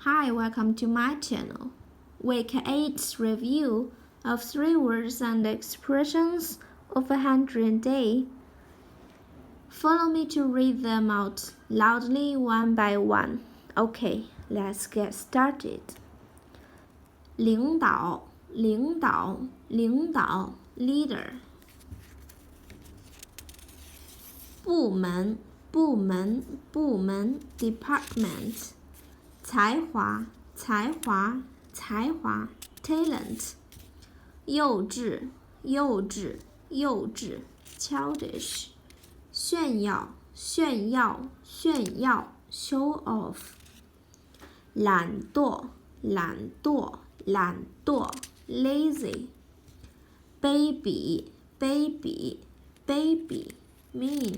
Hi, welcome to my channel. Week 8 review of 3 words and expressions of 100 day. Follow me to read them out loudly one by one. Okay, let's get started. 领导，领导，领导 leader. 部门，部门，部门 department. 才华，才华，才华 talent. 幼稚，幼稚，幼稚 childish. 炫耀，炫耀，炫耀 show off. 懒惰，懒惰，懒惰 lazy. 卑鄙，卑鄙，卑鄙 mean.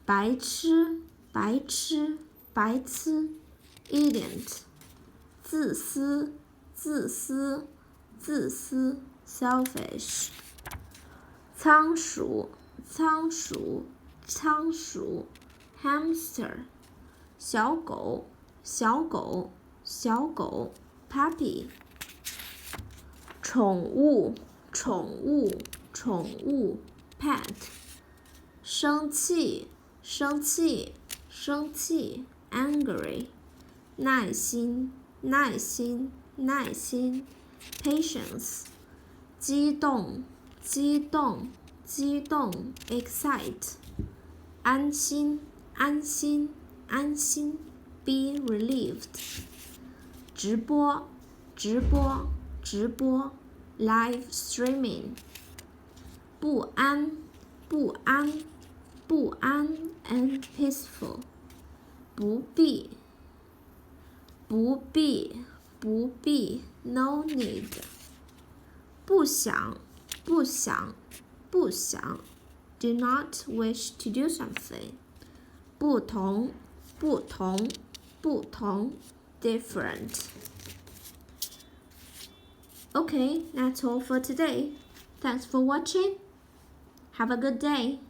白痴，白痴，白痴idiot. 自私，自私，自私 selfish. 仓鼠，仓鼠，仓鼠 hamster. 小狗，小狗，小狗 puppy. 宠物，宠物，宠物 pet. 生气，生气，生气 angry. 耐心，耐心，耐心 patience. 激动，激动，激动 excite. 安心，安心，安心 be relieved. 直播，直播，直播 live streaming. 不安，不安，不安 and peaceful. 不必，不必，不必 no need. 不想，不想，不想 do not wish to do something. 不同，不同，不同 different. Okay, that's all for today. Thanks for watching. Have a good day.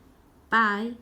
Bye.